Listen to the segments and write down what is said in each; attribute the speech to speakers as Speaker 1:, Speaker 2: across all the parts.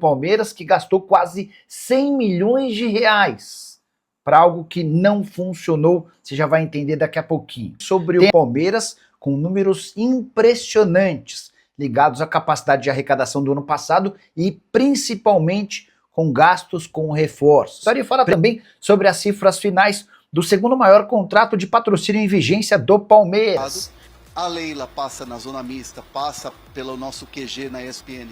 Speaker 1: Palmeiras, que gastou quase 100 milhões de reais para algo que não funcionou. Você já vai entender daqui a pouquinho. Sobre o Palmeiras, com números impressionantes, ligados à capacidade de arrecadação do ano passado e principalmente com gastos com reforços. Gostaria de falar também sobre as cifras finais do segundo maior contrato de patrocínio em vigência do Palmeiras.
Speaker 2: A Leila passa na zona mista, passa pelo nosso QG na ESPN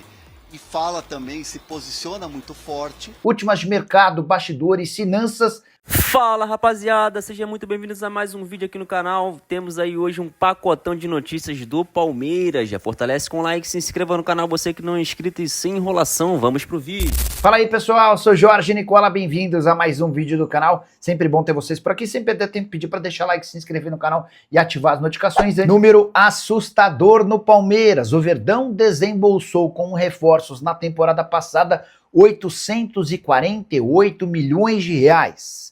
Speaker 2: e fala também, se posiciona muito forte.
Speaker 1: Últimas de mercado, bastidores, finanças.
Speaker 3: Fala rapaziada, sejam muito bem-vindos a mais um vídeo aqui no canal. Temos aí hoje um pacotão de notícias do Palmeiras. Já fortalece com like, se inscreva no canal, você que não é inscrito, e sem enrolação, vamos pro vídeo.
Speaker 1: Fala aí pessoal, eu sou Jorge Nicola, bem-vindos a mais um vídeo do canal. Sempre bom ter vocês por aqui, sempre dá tempo de pedir para deixar like, se inscrever no canal e ativar as notificações. Número assustador no Palmeiras. O Verdão desembolsou com reforços na temporada passada 848 milhões de reais.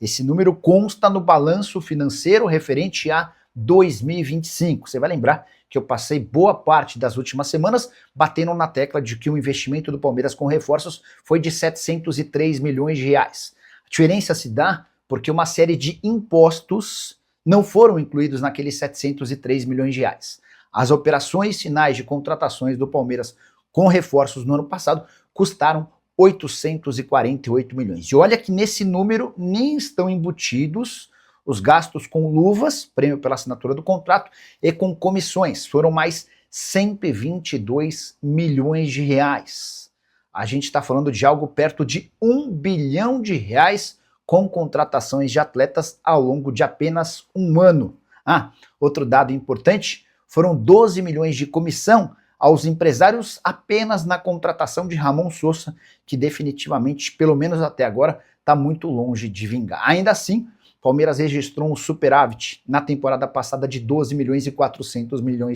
Speaker 1: Esse número consta no balanço financeiro referente a 2025. Você vai lembrar que eu passei boa parte das últimas semanas batendo na tecla de que o investimento do Palmeiras com reforços foi de 703 milhões de reais. A diferença se dá porque uma série de impostos não foram incluídos naqueles 703 milhões de reais. As operações finais de contratações do Palmeiras com reforços no ano passado custaram 848 milhões. E olha que nesse número nem estão embutidos os gastos com luvas, prêmio pela assinatura do contrato, e com comissões. Foram mais 122 milhões de reais. A gente está falando de algo perto de 1 bilhão de reais com contratações de atletas ao longo de apenas um ano. Outro dado importante, foram 12 milhões de comissão aos empresários apenas na contratação de Ramon Sosa, que definitivamente, pelo menos até agora, está muito longe de vingar. Ainda assim, Palmeiras registrou um superávit na temporada passada de 12 milhões e 400 mil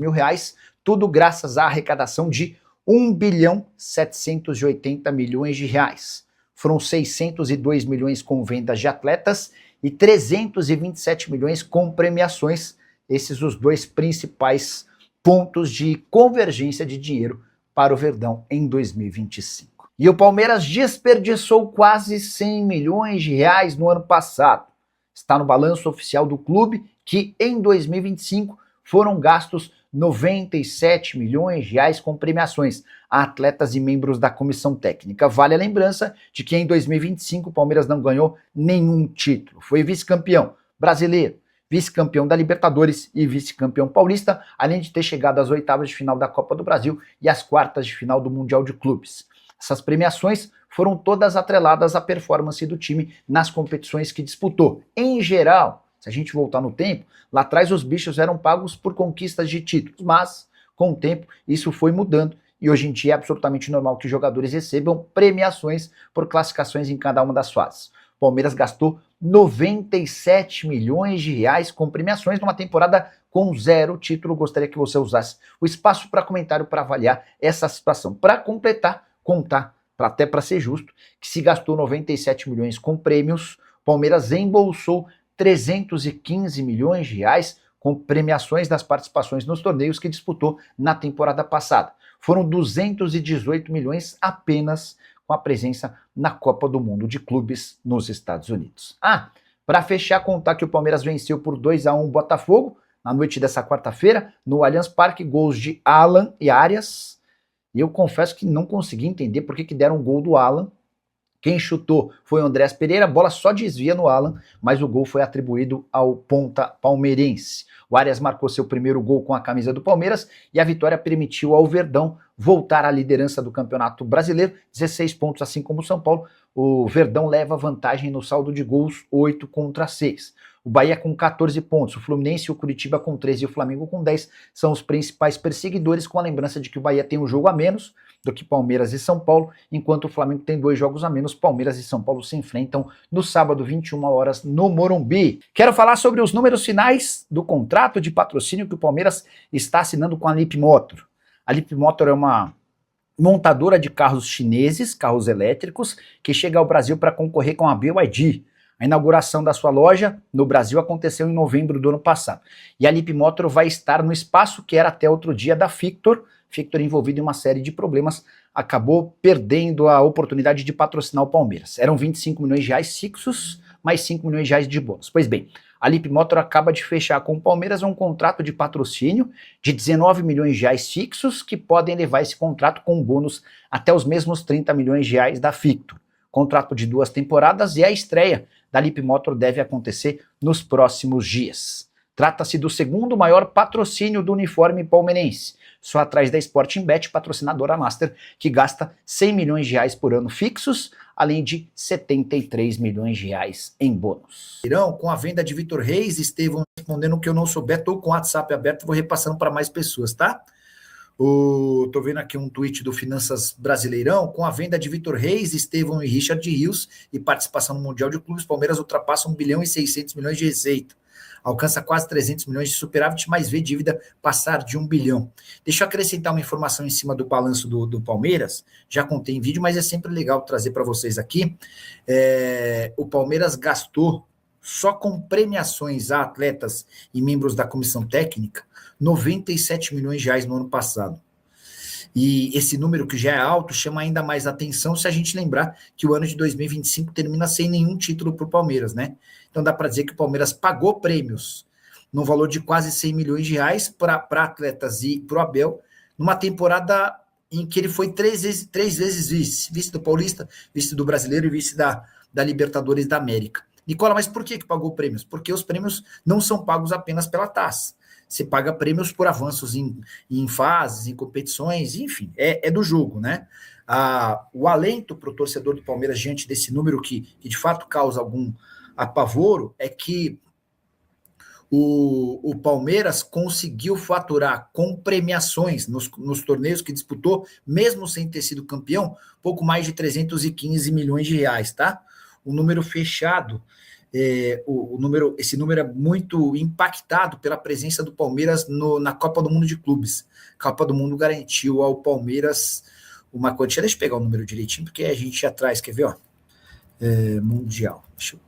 Speaker 1: reais, tudo graças à arrecadação de 1 bilhão 780 milhões de reais. Foram 602 milhões com vendas de atletas e 327 milhões com premiações. Esses os dois principais pontos de convergência de dinheiro para o Verdão em 2025. E o Palmeiras desperdiçou quase 100 milhões de reais no ano passado. Está no balanço oficial do clube que em 2025 foram gastos 97 milhões de reais com premiações a atletas e membros da comissão técnica. Vale a lembrança de que em 2025 o Palmeiras não ganhou nenhum título. Foi vice-campeão brasileiro, vice-campeão da Libertadores e vice-campeão paulista, além de ter chegado às oitavas de final da Copa do Brasil e às quartas de final do Mundial de Clubes. Essas premiações foram todas atreladas à performance do time nas competições que disputou. Em geral, se a gente voltar no tempo, lá atrás os bichos eram pagos por conquistas de títulos, mas com o tempo isso foi mudando e hoje em dia é absolutamente normal que jogadores recebam premiações por classificações em cada uma das fases. O Palmeiras gastou 97 milhões de reais com premiações numa temporada com 0 título. Gostaria que você usasse o espaço para comentário para avaliar essa situação. Para completar, contar, até para ser justo, que se gastou 97 milhões com prêmios, o Palmeiras embolsou 315 milhões de reais com premiações das participações nos torneios que disputou na temporada passada. Foram 218 milhões apenas com a presença na Copa do Mundo de Clubes nos Estados Unidos. Para fechar, contar que o Palmeiras venceu por 2-1 o Botafogo na noite dessa quarta-feira no Allianz Parque, gols de Alan e Arias. E eu confesso que não consegui entender por que deram um gol do Alan. Quem chutou foi o Andrés Pereira, a bola só desvia no Alan, mas o gol foi atribuído ao ponta palmeirense. O Arias marcou seu primeiro gol com a camisa do Palmeiras e a vitória permitiu ao Verdão voltar à liderança do Campeonato Brasileiro, 16 pontos, assim como o São Paulo. O Verdão leva vantagem no saldo de gols, 8-6. O Bahia com 14 pontos, o Fluminense e o Curitiba com 13 e o Flamengo com 10 são os principais perseguidores, com a lembrança de que o Bahia tem um jogo a menos do que Palmeiras e São Paulo, enquanto o Flamengo tem 2 jogos a menos. Palmeiras e São Paulo se enfrentam no sábado, 21 horas, no Morumbi. Quero falar sobre os números finais do contrato de patrocínio que o Palmeiras está assinando com a Leapmotor. A Leapmotor é uma montadora de carros chineses, carros elétricos, que chega ao Brasil para concorrer com a BYD. A inauguração da sua loja no Brasil aconteceu em novembro do ano passado. E a Leapmotor vai estar no espaço que era até outro dia da Victor, Victor, envolvido em uma série de problemas, acabou perdendo a oportunidade de patrocinar o Palmeiras. Eram 25 milhões de reais fixos, mais 5 milhões de reais de bônus. Pois bem, a Lip Motor acaba de fechar com o Palmeiras um contrato de patrocínio de 19 milhões de reais fixos, que podem levar esse contrato com bônus até os mesmos 30 milhões de reais da Victor. Contrato de 2 temporadas e a estreia da Lip Motor deve acontecer nos próximos dias. Trata-se do segundo maior patrocínio do uniforme palmeirense, só atrás da Sporting Bet, patrocinadora master, que gasta 100 milhões de reais por ano fixos, além de 73 milhões de reais em bônus. Com a venda de Vitor Reis, Estevão respondendo o que eu não souber, estou com o WhatsApp aberto, vou repassando para mais pessoas, tá? Tô vendo aqui um tweet do Finanças Brasileirão. Com a venda de Vitor Reis, Estevão e Richard Rios e participação no Mundial de Clubes, Palmeiras ultrapassa 1 bilhão e 600 milhões de receita. Alcança quase 300 milhões de superávit, mas vê dívida passar de 1 bilhão. Deixa eu acrescentar uma informação em cima do balanço do Palmeiras. Já contei em vídeo, mas é sempre legal trazer para vocês aqui. O Palmeiras gastou, só com premiações a atletas e membros da comissão técnica, 97 milhões de reais no ano passado. E esse número, que já é alto, chama ainda mais atenção se a gente lembrar que o ano de 2025 termina sem nenhum título para o Palmeiras, né? Então dá para dizer que o Palmeiras pagou prêmios no valor de quase 100 milhões de reais para atletas e para o Abel, numa temporada em que ele foi três vezes vice do Paulista, vice do Brasileiro e vice da Libertadores da América. Nicola, mas por que pagou prêmios? Porque os prêmios não são pagos apenas pela taça. Você paga prêmios por avanços em fases, em competições, enfim, é do jogo, né? O alento para o torcedor do Palmeiras diante desse número que de fato causa algum apavoro é que o Palmeiras conseguiu faturar com premiações nos torneios que disputou, mesmo sem ter sido campeão, pouco mais de 315 milhões de reais, tá? O número fechado. Esse número é muito impactado pela presença do Palmeiras na Copa do Mundo de Clubes. A Copa do Mundo garantiu ao Palmeiras uma quantia. Deixa eu pegar o número direitinho, porque a gente já traz, quer ver? Ó, mundial. Deixa eu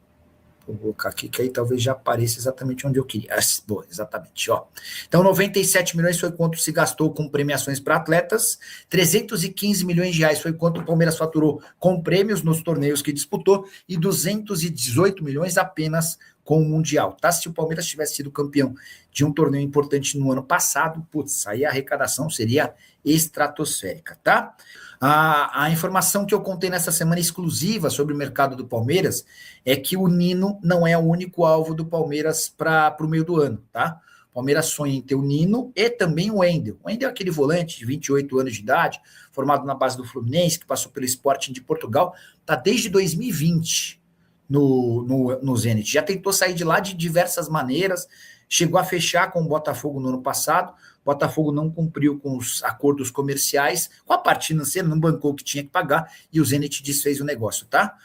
Speaker 1: colocar aqui, que aí talvez já apareça exatamente onde eu queria. Boa, exatamente. Ó. Então, 97 milhões foi quanto se gastou com premiações para atletas, 315 milhões de reais foi quanto o Palmeiras faturou com prêmios nos torneios que disputou e 218 milhões apenas com o Mundial. Tá? Se o Palmeiras tivesse sido campeão de um torneio importante no ano passado, putz, aí a arrecadação seria estratosférica, tá? A informação que eu contei nessa semana exclusiva sobre o mercado do Palmeiras é que o Nino não é o único alvo do Palmeiras para o meio do ano, tá? O Palmeiras sonha em ter o Nino e também o Wendel. O Wendel é aquele volante de 28 anos de idade, formado na base do Fluminense, que passou pelo Sporting de Portugal, tá desde 2020 no Zenit. Já tentou sair de lá de diversas maneiras, chegou a fechar com o Botafogo no ano passado. O Botafogo não cumpriu com os acordos comerciais, com a parte financeira, não bancou o que tinha que pagar, e o Zenit desfez o negócio, tá?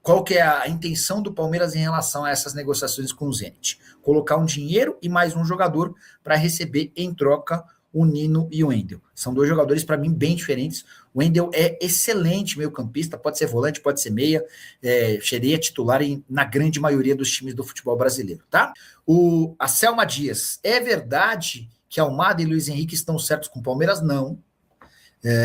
Speaker 1: Qual que é a intenção do Palmeiras em relação a essas negociações com o Zenit? Colocar um dinheiro e mais um jogador para receber em troca o Nino e o Wendel. São dois jogadores, para mim, bem diferentes. O Wendel é excelente meio-campista, pode ser volante, pode ser meia, seria titular na grande maioria dos times do futebol brasileiro, tá? A Selma Dias, é verdade que Almada e Luiz Henrique estão certos com o Palmeiras? Não.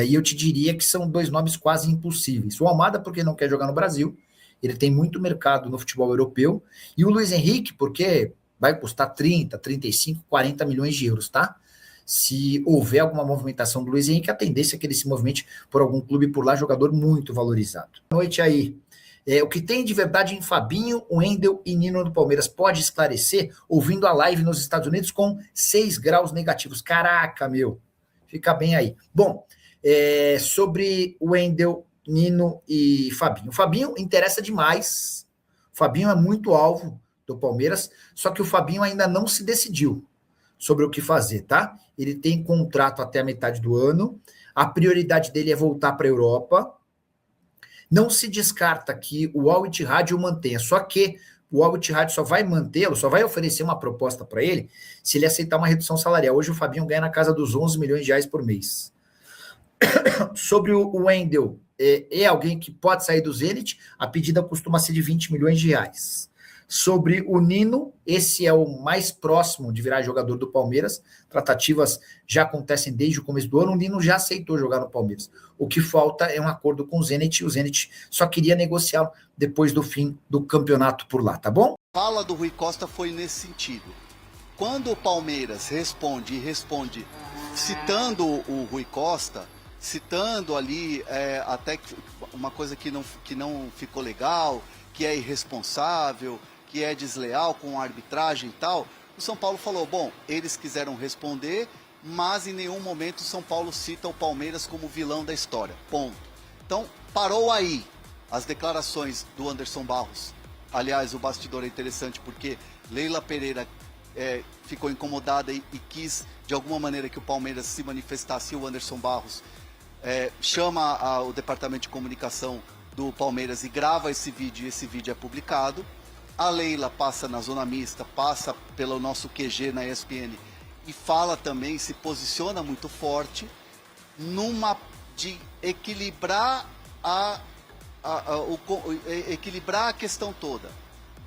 Speaker 1: E eu te diria que são dois nomes quase impossíveis. O Almada, porque não quer jogar no Brasil, ele tem muito mercado no futebol europeu, e o Luiz Henrique, porque vai custar 30, 35, 40 milhões de euros, tá? Se houver alguma movimentação do Luiz Henrique, a tendência é que ele se movimente por algum clube por lá, jogador muito valorizado. Boa noite aí. O que tem de verdade em Fabinho, Wendel e Nino do Palmeiras pode esclarecer ouvindo a live nos Estados Unidos com 6 graus negativos. Caraca, meu. Fica bem aí. Bom, sobre Wendel, Nino e Fabinho. O Fabinho interessa demais. O Fabinho é muito alvo do Palmeiras, só que o Fabinho ainda não se decidiu sobre o que fazer, tá? Ele tem contrato até a metade do ano, a prioridade dele é voltar para a Europa, não se descarta que o Al Ittihad o mantenha, só que o Al Ittihad só vai mantê-lo, só vai oferecer uma proposta para ele se ele aceitar uma redução salarial. Hoje o Fabinho ganha na casa dos 11 milhões de reais por mês. Sobre o Wendel, é alguém que pode sair do Zenit, a pedida costuma ser de 20 milhões de reais. sobre o Nino, esse é o mais próximo de virar jogador do Palmeiras. Tratativas já acontecem desde o começo do ano. O Nino já aceitou jogar no Palmeiras. O que falta é um acordo com o Zenit. O Zenit só queria negociá-lo depois do fim do campeonato por lá, tá bom?
Speaker 2: A fala do Rui Costa foi nesse sentido. Quando o Palmeiras responde citando o Rui Costa, citando ali até uma coisa que não ficou legal, que é irresponsável, que é desleal com a arbitragem e tal, o São Paulo falou, bom, eles quiseram responder, mas em nenhum momento o São Paulo cita o Palmeiras como vilão da história, ponto. Então, parou aí as declarações do Anderson Barros. Aliás, o bastidor é interessante porque Leila Pereira ficou incomodada e quis, de alguma maneira, que o Palmeiras se manifestasse. O Anderson Barros chama o departamento de comunicação do Palmeiras e grava esse vídeo, e esse vídeo é publicado. A Leila passa na zona mista, passa pelo nosso QG na ESPN e fala também, se posiciona muito forte de equilibrar equilibrar a questão toda,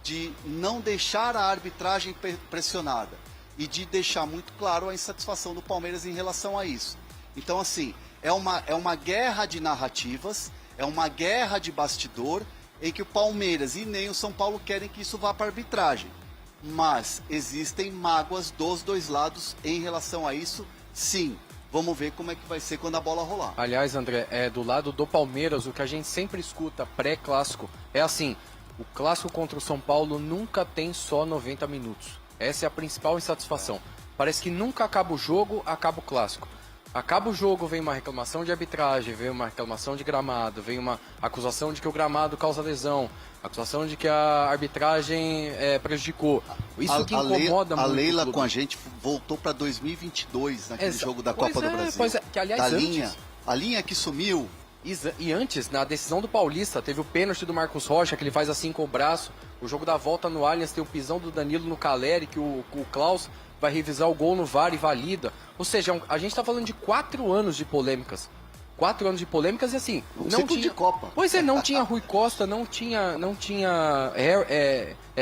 Speaker 2: de não deixar a arbitragem pressionada e de deixar muito claro a insatisfação do Palmeiras em relação a isso. Então, assim, é uma guerra de narrativas, é uma guerra de bastidor em que o Palmeiras e nem o São Paulo querem que isso vá para a arbitragem. Mas existem mágoas dos dois lados em relação a isso, sim. Vamos ver como é que vai ser quando a bola rolar.
Speaker 4: Aliás, André, do lado do Palmeiras, o que a gente sempre escuta pré-clássico é assim, o clássico contra o São Paulo nunca tem só 90 minutos. Essa é a principal insatisfação. Parece que nunca acaba o jogo, acaba o clássico. Acaba o jogo, vem uma reclamação de arbitragem, vem uma reclamação de gramado, vem uma acusação de que o gramado causa lesão, acusação de que a arbitragem prejudicou. Isso que incomoda muito.
Speaker 2: A Leila com a gente voltou para 2022, naquele jogo da Copa do Brasil.
Speaker 4: Pois é, que aliás
Speaker 2: a linha que sumiu.
Speaker 4: E antes, na decisão do Paulista, teve o pênalti do Marcos Rocha, que ele faz assim com o braço. O jogo da volta no Allianz tem o pisão do Danilo no Caleri, que o Klaus vai revisar o gol no VAR e valida. Ou seja, a gente tá falando de 4 anos de polêmicas. 4 anos de polêmicas e assim...
Speaker 2: Não tinha de Copa.
Speaker 4: Pois é, não tinha Rui Costa, não tinha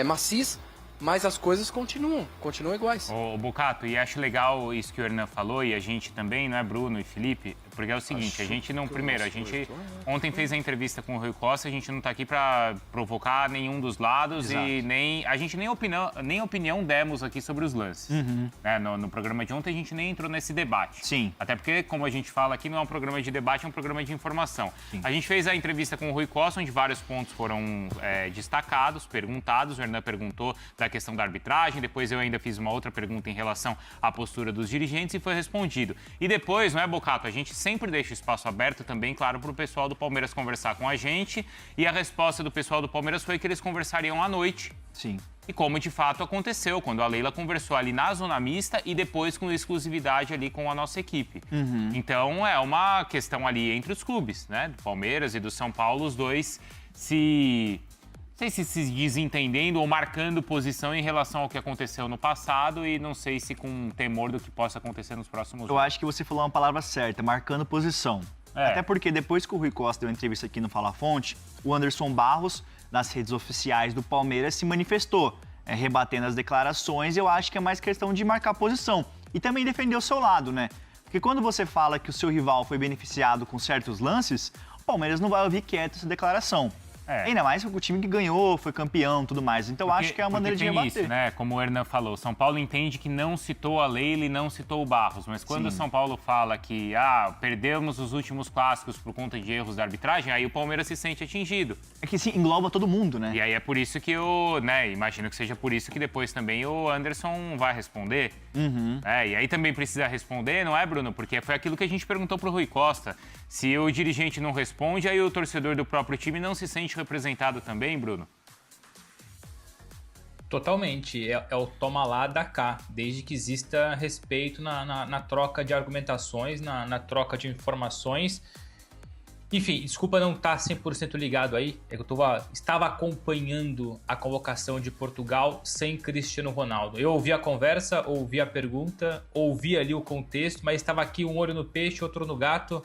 Speaker 4: Macis, mas as coisas continuam iguais.
Speaker 5: Ô, Bucato, e acho legal isso que o Hernan falou, e a gente também, não é, Bruno e Felipe? Porque é o seguinte, a gente não... Primeiro, a gente ontem fez a entrevista com o Rui Costa, a gente não tá aqui para provocar nenhum dos lados. Exato. E a gente nem opinião demos aqui sobre os lances. Uhum. Né? No programa de ontem a gente nem entrou nesse debate.
Speaker 6: Sim.
Speaker 5: Até porque, como a gente fala aqui, não é um programa de debate, é um programa de informação. Sim. A gente fez a entrevista com o Rui Costa, onde vários pontos foram destacados, perguntados. O Hernan perguntou da questão da arbitragem, depois eu ainda fiz uma outra pergunta em relação à postura dos dirigentes e foi respondido. E depois, não é, Bocato, a gente sempre deixa o espaço aberto também, claro, para o pessoal do Palmeiras conversar com a gente. E a resposta do pessoal do Palmeiras foi que eles conversariam à noite.
Speaker 6: Sim.
Speaker 5: E como de fato aconteceu, quando a Leila conversou ali na zona mista e depois com exclusividade ali com a nossa equipe. Uhum. Então é uma questão ali entre os clubes, né? Do Palmeiras e do São Paulo, os dois não sei se desentendendo ou marcando posição em relação ao que aconteceu no passado e não sei se com temor do que possa acontecer nos próximos anos.
Speaker 6: Eu acho que você falou uma palavra certa, marcando posição. Até porque depois que o Rui Costa deu uma entrevista aqui no Fala Fonte, o Anderson Barros, nas redes oficiais do Palmeiras, se manifestou, rebatendo as declarações. Eu acho que é mais questão de marcar posição e também defender o seu lado, né? Porque quando você fala que o seu rival foi beneficiado com certos lances, o Palmeiras não vai ouvir quieto essa declaração. Ainda mais o time que ganhou, foi campeão e tudo mais. Então acho que é a maneira de rebater.
Speaker 5: Isso, né? Como o Hernan falou, São Paulo entende que não citou a Leila e não citou o Barros. Mas quando o São Paulo fala que perdemos os últimos clássicos por conta de erros da arbitragem, aí o Palmeiras se sente atingido.
Speaker 6: É que sim, engloba todo mundo, né?
Speaker 5: E aí é por isso que imagino que seja por isso que depois também o Anderson vai responder. Uhum. E aí também precisa responder, não é, Bruno? Porque foi aquilo que a gente perguntou pro Rui Costa. Se o dirigente não responde, aí o torcedor do próprio time não se sente representado também, Bruno?
Speaker 7: Totalmente. É o toma lá, dá cá. Desde que exista respeito na troca de argumentações, na troca de informações. Enfim, desculpa não estar 100% ligado aí. É que eu estava acompanhando a convocação de Portugal sem Cristiano Ronaldo. Eu ouvi a conversa, ouvi a pergunta, ouvi ali o contexto, mas estava aqui um olho no peixe, outro no gato,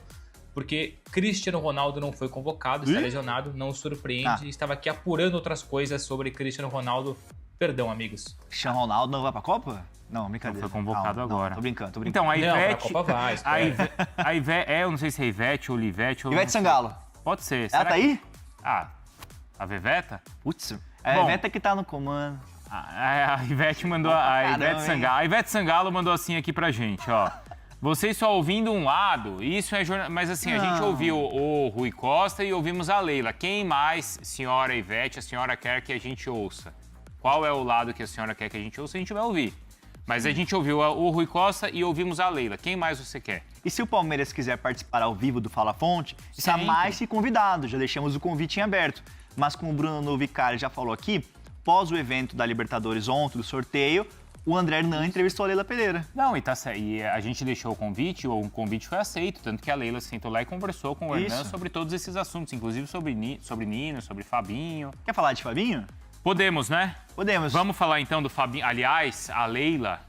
Speaker 7: porque Cristiano Ronaldo não foi convocado, está lesionado, não surpreende. Estava aqui apurando outras coisas sobre Cristiano Ronaldo. Perdão, amigos.
Speaker 6: Cristiano Ronaldo não vai pra Copa? Não, brincadeira.
Speaker 5: Não foi convocado agora.
Speaker 6: Não, tô brincando.
Speaker 5: Então, a Ivete...
Speaker 7: Não, pra Copa vai.
Speaker 5: A Ivete, eu não sei se é Ivete ou Livete.
Speaker 6: Ivete Sangalo.
Speaker 5: Pode ser.
Speaker 6: Ela tá aí?
Speaker 5: A Veveta?
Speaker 6: Putz, é a Ivete que tá no comando.
Speaker 5: A Ivete mandou... A Ivete Sangalo mandou assim aqui pra gente, ó. Vocês só ouvindo um lado, isso é jornal... Mas assim, a gente ouviu o Rui Costa e ouvimos a Leila. Quem mais, senhora Ivete, a senhora quer que a gente ouça? Qual é o lado que a senhora quer que a gente ouça? A gente vai ouvir. Mas a gente ouviu o Rui Costa e ouvimos a Leila. Quem mais você quer?
Speaker 6: E se o Palmeiras quiser participar ao vivo do Fala Fonte, está mais que convidado. Já deixamos o convite em aberto. Mas como o Bruno Novicari já falou aqui, pós o evento da Libertadores ontem, do sorteio, o André Hernan entrevistou a Leila Pereira.
Speaker 5: Não, e a gente deixou o convite foi aceito, tanto que a Leila sentou lá e conversou com o Hernan sobre todos esses assuntos, inclusive sobre Nino, sobre Fabinho.
Speaker 6: Quer falar de Fabinho?
Speaker 5: Podemos, né?
Speaker 6: Podemos.
Speaker 5: Vamos falar então do Fabinho. Aliás, a Leila,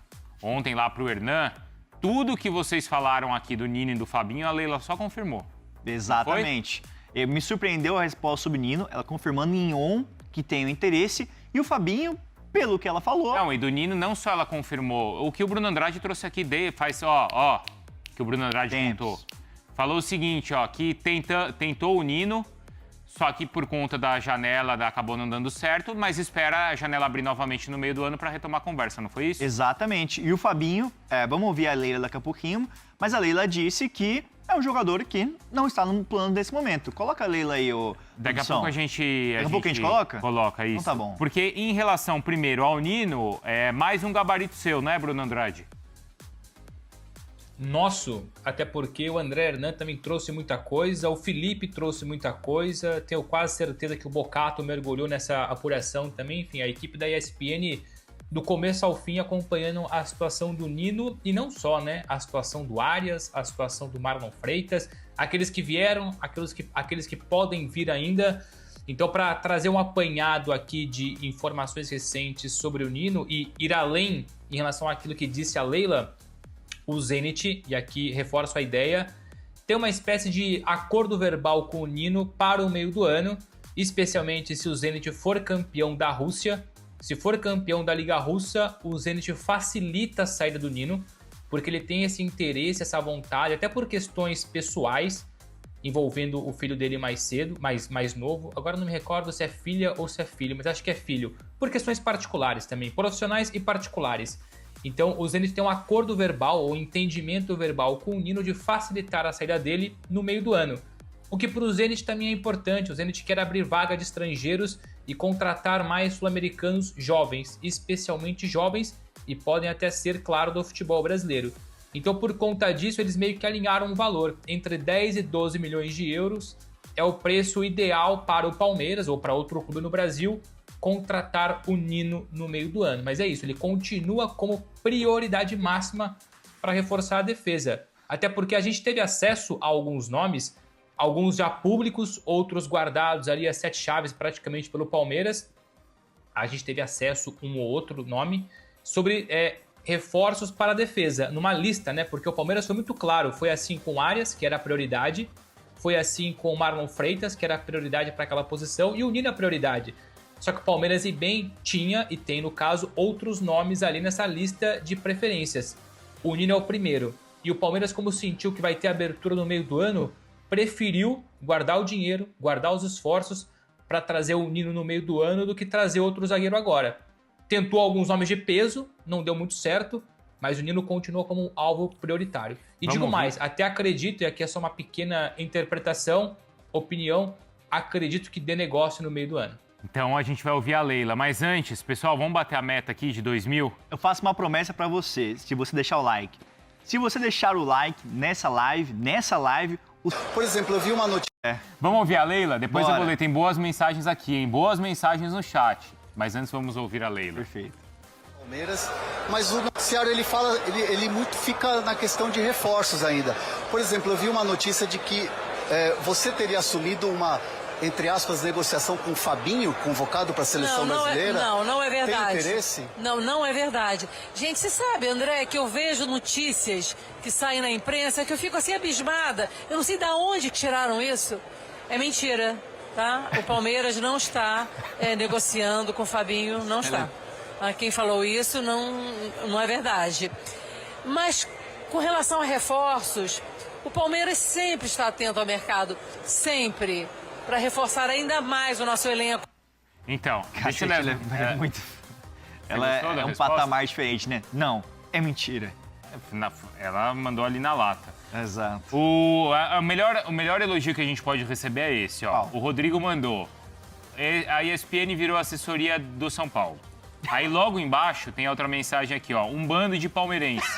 Speaker 5: ontem lá pro Hernan, tudo que vocês falaram aqui do Nino e do Fabinho, a Leila só confirmou.
Speaker 6: Exatamente. Me surpreendeu a resposta sobre o Nino, ela confirmando em on que tem o interesse, e o Fabinho, pelo que ela falou...
Speaker 5: Não, e do Nino não só ela confirmou, o que o Bruno Andrade trouxe aqui, que o Bruno Andrade contou. Falou o seguinte, que tentou o Nino, só que por conta da janela acabou não dando certo, mas espera a janela abrir novamente no meio do ano para retomar a conversa, não foi isso?
Speaker 6: Exatamente. E o Fabinho, vamos ouvir a Leila daqui a pouquinho, mas a Leila disse que é um jogador que não está no plano desse momento. Coloca a Leila aí,
Speaker 5: Daqui a pouco a gente
Speaker 6: coloca?
Speaker 5: Coloca isso.
Speaker 6: Então tá bom.
Speaker 5: Porque em relação, primeiro, ao Nino, é mais um gabarito seu, né, Bruno Andrade?
Speaker 7: Nosso, até porque o André Hernan também trouxe muita coisa, o Felipe trouxe muita coisa, tenho quase certeza que o Bocato mergulhou nessa apuração também, enfim, a equipe da ESPN do começo ao fim acompanhando a situação do Nino e não só, né, a situação do Arias, a situação do Marlon Freitas, aqueles que vieram, aqueles que podem vir ainda. Então, para trazer um apanhado aqui de informações recentes sobre o Nino e ir além em relação àquilo que disse a Leila, o Zenit, e aqui reforço a ideia, tem uma espécie de acordo verbal com o Nino para o meio do ano, especialmente se o Zenit for campeão da Rússia. Se for campeão da Liga Russa, o Zenit facilita a saída do Nino, porque ele tem esse interesse, essa vontade, até por questões pessoais, envolvendo o filho dele mais cedo, mais novo. Agora não me recordo se é filha ou se é filho, mas acho que é filho. Por questões particulares também, profissionais e particulares. Então o Zenit tem um acordo verbal ou entendimento verbal com o Nino de facilitar a saída dele no meio do ano. O que para o Zenit também é importante. O Zenit quer abrir vaga de estrangeiros e contratar mais sul-americanos jovens, especialmente jovens, e podem até ser, claro, do futebol brasileiro. Então, por conta disso, eles meio que alinharam um valor. Entre 10 e 12 milhões de euros é o preço ideal para o Palmeiras ou para outro clube no Brasil contratar o Nino no meio do ano. Mas é isso, ele continua como prioridade máxima para reforçar a defesa. Até porque a gente teve acesso a alguns nomes, alguns já públicos, outros guardados ali a 7 chaves praticamente pelo Palmeiras. A gente teve acesso a um ou outro nome sobre reforços para a defesa, numa lista, né? Porque o Palmeiras foi muito claro, foi assim com o Arias, que era a prioridade, foi assim com o Marlon Freitas, que era a prioridade para aquela posição, e o Nino a prioridade. Só que o Palmeiras e bem tinha, e tem no caso, outros nomes ali nessa lista de preferências. O Nino é o primeiro. E o Palmeiras, como sentiu que vai ter abertura no meio do ano, preferiu guardar o dinheiro, guardar os esforços para trazer o Nino no meio do ano do que trazer outro zagueiro agora. Tentou alguns nomes de peso, não deu muito certo, mas o Nino continuou como um alvo prioritário. E digo mais, até acredito, e aqui é só uma pequena interpretação, opinião, acredito que dê negócio no meio do ano.
Speaker 5: Então a gente vai ouvir a Leila, mas antes, pessoal, vamos bater a meta aqui de 2.000?
Speaker 6: Eu faço uma promessa para você, se você deixar o like. Se você deixar o like nessa live,
Speaker 2: Por exemplo, eu vi uma notícia...
Speaker 5: Vamos ouvir a Leila? Depois
Speaker 6: Bora.
Speaker 5: eu vou ler, tem boas mensagens aqui, hein? Boas mensagens no chat. Mas antes vamos ouvir a Leila.
Speaker 6: Perfeito.
Speaker 2: Palmeiras, mas o noticiário ele muito fica na questão de reforços ainda. Por exemplo, eu vi uma notícia de que você teria assumido uma entre aspas, negociação com o Fabinho, convocado para a seleção brasileira?
Speaker 8: Não é verdade.
Speaker 2: Tem interesse?
Speaker 8: Não é verdade. Gente, você sabe, André, que eu vejo notícias que saem na imprensa que eu fico assim abismada. Eu não sei de onde que tiraram isso. É mentira, tá? O Palmeiras não está negociando com o Fabinho, não está. Quem falou isso não é verdade. Mas com relação a reforços, o Palmeiras sempre está atento ao mercado, sempre, para reforçar ainda mais o nosso elenco.
Speaker 5: Então,
Speaker 6: Cacete, ela é um patamar diferente, né? Não, é mentira.
Speaker 5: Ela mandou ali na lata.
Speaker 6: Exato.
Speaker 5: O melhor elogio que a gente pode receber é esse, ó. O Rodrigo mandou. A ESPN virou assessoria do São Paulo. Aí logo embaixo tem outra mensagem aqui, ó. Um bando de palmeirenses.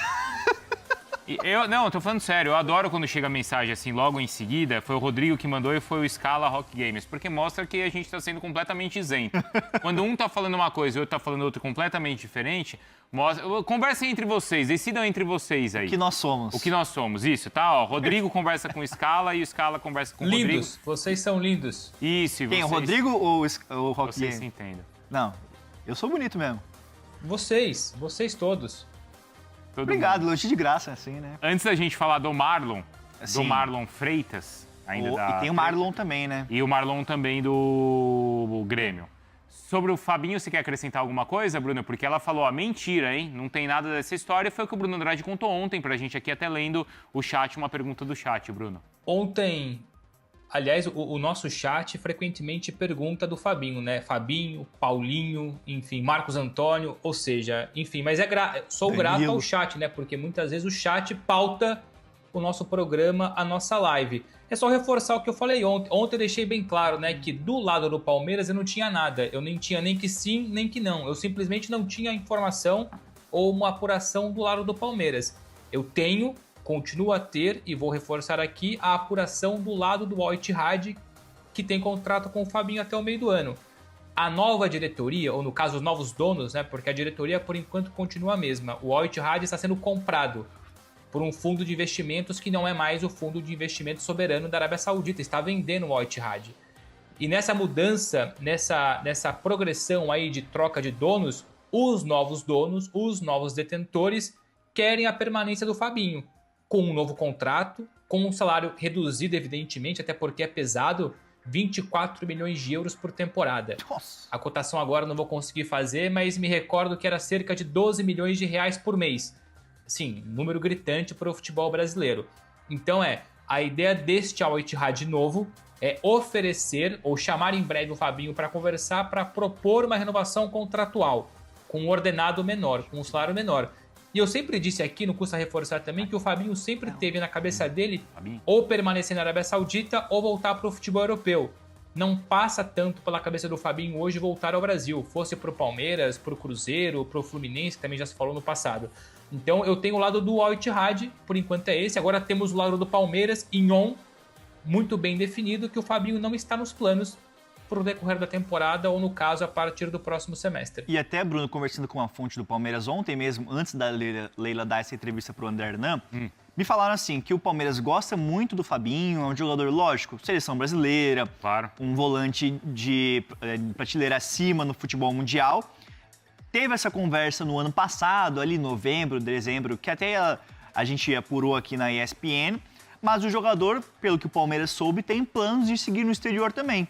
Speaker 5: Eu tô falando sério, eu adoro quando chega a mensagem assim logo em seguida. Foi o Rodrigo que mandou e foi o Scala Rock Games, porque mostra que a gente tá sendo completamente isento. Quando um tá falando uma coisa e o outro tá falando outra completamente diferente, conversem entre vocês, decidam entre vocês aí.
Speaker 6: O que nós somos.
Speaker 5: O que nós somos, isso, tá? Ó, Rodrigo conversa com o Scala e o Scala conversa com o Rodrigo.
Speaker 7: Lindos, vocês são lindos.
Speaker 5: Isso, e
Speaker 6: quem,
Speaker 5: vocês...
Speaker 6: o Rodrigo ou o Rock
Speaker 5: Vocês
Speaker 6: Games?
Speaker 5: se entendem.
Speaker 6: Não, eu sou bonito mesmo.
Speaker 7: Vocês todos.
Speaker 6: Obrigado, elogio de graça, assim, né?
Speaker 5: Antes da gente falar do Marlon
Speaker 6: Sim.
Speaker 5: Freitas, ainda
Speaker 6: E tem o Marlon também, né?
Speaker 5: E o Marlon também do Grêmio. Sobre o Fabinho, você quer acrescentar alguma coisa, Bruno? Porque ela falou, mentira, hein? Não tem nada dessa história. Foi o que o Bruno Andrade contou ontem pra gente aqui, até lendo o chat, uma pergunta do chat, Bruno.
Speaker 7: Ontem, aliás, o nosso chat frequentemente pergunta do Fabinho, né? Fabinho, Paulinho, enfim, Marcos Antônio, ou seja, enfim, mas sou grato ao chat, né? Porque muitas vezes o chat pauta o nosso programa, a nossa live. É só reforçar o que eu falei ontem. Ontem eu deixei bem claro, né, que do lado do Palmeiras eu não tinha nada. Eu nem tinha nem que sim, nem que não. Eu simplesmente não tinha informação ou uma apuração do lado do Palmeiras. Eu tenho, continuo a ter, e vou reforçar aqui, a apuração do lado do Al Ittihad, que tem contrato com o Fabinho até o meio do ano. A nova diretoria, ou no caso os novos donos, né, porque a diretoria por enquanto continua a mesma. O Al Ittihad está sendo comprado por um fundo de investimentos que não é mais o fundo de investimento soberano da Arábia Saudita, está vendendo o Al Ittihad. E nessa mudança, nessa progressão aí de troca de donos, os novos donos, os novos detentores, querem a permanência do Fabinho, com um novo contrato, com um salário reduzido, evidentemente, até porque é pesado, 24 milhões de euros por temporada.
Speaker 6: Nossa.
Speaker 7: A cotação agora eu não vou conseguir fazer, mas me recordo que era cerca de 12 milhões de reais por mês. Sim, número gritante para o futebol brasileiro. Então a ideia deste Al Ittihad novo é oferecer ou chamar em breve o Fabinho para conversar, para propor uma renovação contratual com um ordenado menor, com um salário menor. E eu sempre disse aqui, não custa reforçar também, que o Fabinho sempre teve na cabeça dele ou permanecer na Arábia Saudita ou voltar para o futebol europeu. Não passa tanto pela cabeça do Fabinho hoje voltar ao Brasil, fosse para o Palmeiras, para o Cruzeiro, para o Fluminense, que também já se falou no passado. Então eu tenho o lado do Al Ittihad, por enquanto é esse. Agora temos o lado do Palmeiras, muito bem definido, que o Fabinho não está nos planos para o decorrer da temporada, ou no caso, a partir do próximo semestre.
Speaker 6: E até, Bruno, conversando com uma fonte do Palmeiras ontem mesmo, antes da Leila dar essa entrevista para o André Hernan, me falaram assim, que o Palmeiras gosta muito do Fabinho, é um jogador, lógico, seleção brasileira,
Speaker 5: claro,
Speaker 6: um volante de prateleira acima no futebol mundial. Teve essa conversa no ano passado, ali novembro, dezembro, que até a gente apurou aqui na ESPN, mas o jogador, pelo que o Palmeiras soube, tem planos de seguir no exterior também.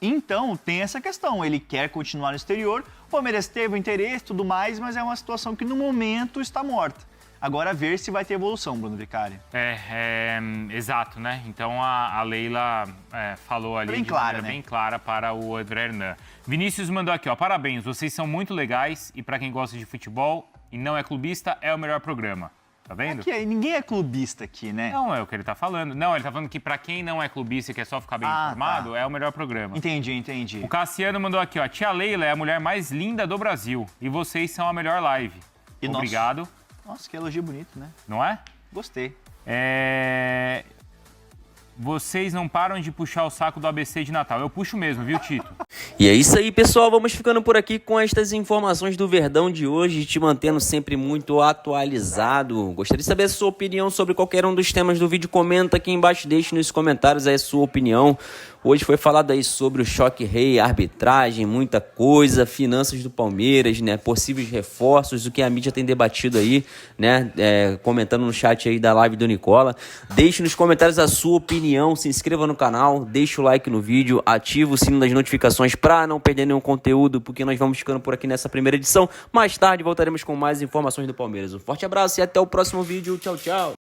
Speaker 6: Então, tem essa questão, ele quer continuar no exterior, o Palmeiras teve o interesse e tudo mais, mas é uma situação que no momento está morta. Agora ver se vai ter evolução, Bruno Vicari.
Speaker 5: Exato, né? Então a Leila falou ali
Speaker 6: bem
Speaker 5: de
Speaker 6: clara,
Speaker 5: maneira
Speaker 6: né?
Speaker 5: bem clara para o André Hernan. Vinícius mandou aqui, ó, parabéns, vocês são muito legais e para quem gosta de futebol e não é clubista, é o melhor programa. Tá vendo?
Speaker 6: Aqui, ninguém é clubista aqui, né?
Speaker 5: Não, é o que ele tá falando. Não, ele tá falando que pra quem não é clubista e quer só ficar bem informado,
Speaker 6: tá.
Speaker 5: É o melhor programa.
Speaker 6: Entendi.
Speaker 5: O Cassiano mandou aqui, ó, tia Leila é a mulher mais linda do Brasil e vocês são a melhor live.
Speaker 6: E
Speaker 5: obrigado.
Speaker 6: Nossa, que elogio bonito, né?
Speaker 5: Não é?
Speaker 6: Gostei.
Speaker 5: Vocês não param de puxar o saco do ABC de Natal. Eu puxo mesmo, viu, Tito?
Speaker 3: E é isso aí, pessoal. Vamos ficando por aqui com estas informações do Verdão de hoje, te mantendo sempre muito atualizado. Gostaria de saber a sua opinião sobre qualquer um dos temas do vídeo. Comenta aqui embaixo, deixe nos comentários aí a sua opinião. Hoje foi falado aí sobre o choque rei, arbitragem, muita coisa, finanças do Palmeiras, né? Possíveis reforços, o que a mídia tem debatido aí, né? Comentando no chat aí da live do Nicola. Deixe nos comentários a sua opinião, se inscreva no canal, deixa o like no vídeo, ativa o sino das notificações para não perder nenhum conteúdo, porque nós vamos ficando por aqui nessa primeira edição. Mais tarde voltaremos com mais informações do Palmeiras. Um forte abraço e até o próximo vídeo. Tchau, tchau.